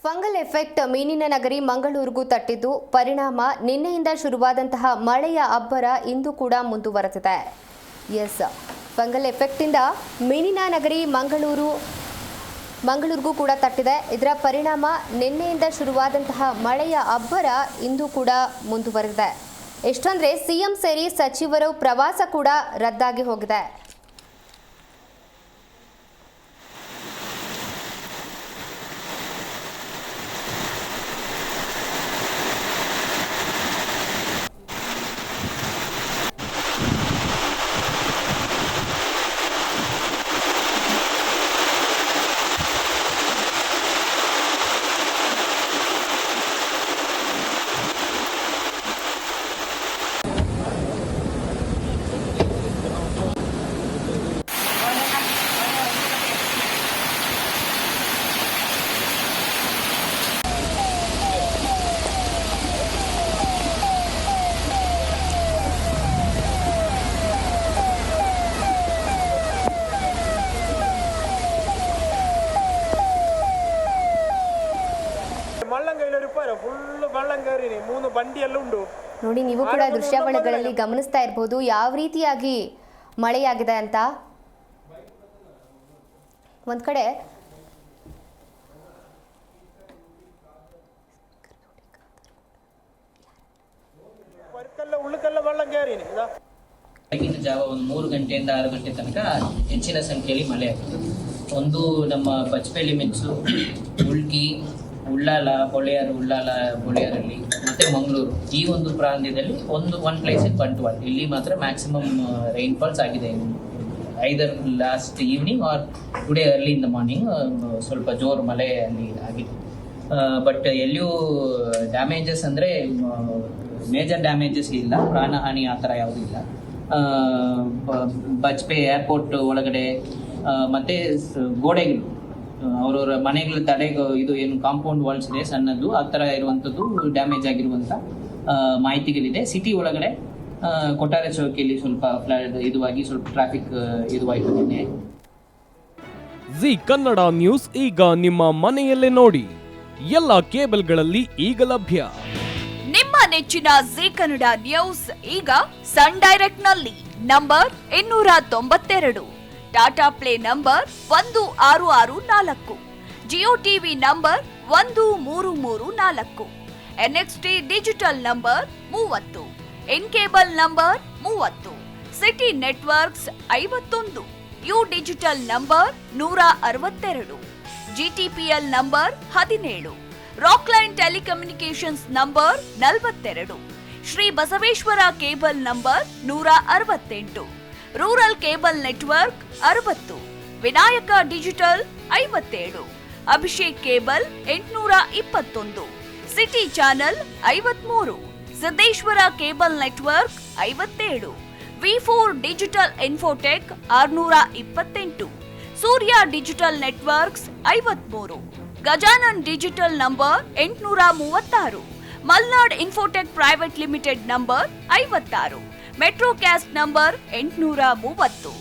Fungal effect ಮೀನಿನ ನಗರಿ ಮಂಗಳೂರಿಗೂ ತಟ್ಟಿದ್ದು ಪರಿಣಾಮ ನಿನ್ನೆಯಿಂದ ಶುರುವಾದಂತಹ ಮಳೆಯ ಅಬ್ಬರ ಇಂದು ಕೂಡ ಮುಂದುವರೆದಿದೆ. ಫಂಗಲ್ ಎಫೆಕ್ಟ್ ಇಂದ ಮೀನಿನ ನಗರಿ ಮಂಗಳೂರಿಗೂ ಕೂಡ ತಟ್ಟಿದೆ. ಇದರ ಪರಿಣಾಮ ನಿನ್ನೆಯಿಂದ ಶುರುವಾದಂತಹ ಮಳೆಯ ಅಬ್ಬರ ಇಂದು ಕೂಡ ಮುಂದುವರೆದಿದೆ. ಎಷ್ಟಂದ್ರೆ ಸಿಎಂ ಸೇರಿ ಸಚಿವರ ಪ್ರವಾಸ ಕೂಡ ರದ್ದಾಗಿ ಹೋಗಿದೆ. ನೋಡಿ, ನೀವು ಕೂಡ ದೃಶ್ಯಾವಳಿಗಳಲ್ಲಿ ಗಮನಿಸ್ತಾ ಇರಬಹುದು ಯಾವ ರೀತಿಯಾಗಿ ಮಳೆಯಾಗಿದೆ ಅಂತ. ಒಂದ್ ಕಡೆ ಬೆಳಗಿನ ಜಾವ ಒಂದು 3 ಗಂಟೆಯಿಂದ 6 ಗಂಟೆ ತನಕ ಹೆಚ್ಚಿನ ಸಂಖ್ಯೆಯಲ್ಲಿ ಮಳೆ ಆಗಿದೆ. ಒಂದು ನಮ್ಮ ಬಚ್ಪೆಲಿ ಮಿನ್ಸು, ಉಳ್ಗಿ, ಉಳ್ಳಾಲ, ಹೊಳೆಯಾರಲ್ಲಿ ಮತ್ತೆ ಮಂಗಳೂರು, ಈ ಒಂದು ಪ್ರಾಂತ್ಯದಲ್ಲಿ ಒನ್ ಪ್ಲೇಸ್ ಇನ್ ಬಂಟ್ವಾಳ, ಇಲ್ಲಿ ಮಾತ್ರ ಮ್ಯಾಕ್ಸಿಮಮ್ ರೈನ್ಫಾಲ್ಸ್ ಆಗಿದೆ. Either last evening or today early in the morning ಸ್ವಲ್ಪ ಜೋರು ಮಳೆ ಅಲ್ಲಿ ಆಗಿದೆ. ಬಟ್ ಎಲ್ಲಿಯೂ ಡ್ಯಾಮೇಜಸ್ ಅಂದರೆ ಮೇಜರ್ ಡ್ಯಾಮೇಜಸ್ ಇಲ್ಲ, ಪ್ರಾಣಹಾನಿ ಆ ಥರ ಯಾವುದೂ ಇಲ್ಲ. ಬಜ್ಪೆ ಏರ್ಪೋರ್ಟ್ ಒಳಗಡೆ ಮತ್ತೆ ಗೋಡೆಗಳು, ಅವರವರ ಮನೆಗಳ ತಡೆಗೆ ಇದು ಏನು ಕಾಂಪೌಂಡ್ ವಾಲ್ಸ್ ಇದೆ ಸಣ್ಣದು, ಆ ಥರ ಇರುವಂಥದ್ದು ಡ್ಯಾಮೇಜ್ ಆಗಿರುವಂಥ ಮಾಹಿತಿಗಳಿದೆ. ಸಿಟಿ ಒಳಗಡೆ ಕೊಟ್ಟಾರೆ ಚೌಕಿಯಲ್ಲಿ ಸ್ವಲ್ಪ ಇದುವಾಗಿ ಸ್ವಲ್ಪ ಟ್ರಾಫಿಕ್ ಇದುವಾಯಿತು ನಿನ್ನೆ. ಜಿ ಕನ್ನಡ ನ್ಯೂಸ್ ಈಗ ನಿಮ್ಮ ಮನೆಯಲ್ಲೇ ನೋಡಿ, ಎಲ್ಲ ಕೇಬಲ್ಗಳಲ್ಲಿ ಈಗ ಲಭ್ಯ. ನಿಮ್ಮ ನೆಚ್ಚಿನ ಜಿ ಕನ್ನಡ ನ್ಯೂಸ್ ಈಗ ಸನ್ ಡೈರೆಕ್ಟ್ ನಲ್ಲಿ number 292, Tata Play number 1664, Jio TV number 1334, NXT digital number 30, in cable number 30, city networks 51, U digital number 162, GTPL number 17, Rockline telecommunications number 42, Shri Basaveshwara cable number 168, rural cable network 60, Vinayaka digital 57, Abhishek cable 821, city channel 53, Siddeshwara cable network 57, ವಿ4 digital infotech 628, Surya digital networks 53, Gajanan digital number 836, Malnad infotech private limited number 56, Metrocast number 830,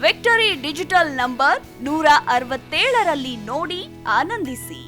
victory digital number 167ರಲ್ಲಿ ನೋಡಿ ಆನಂದಿಸಿ.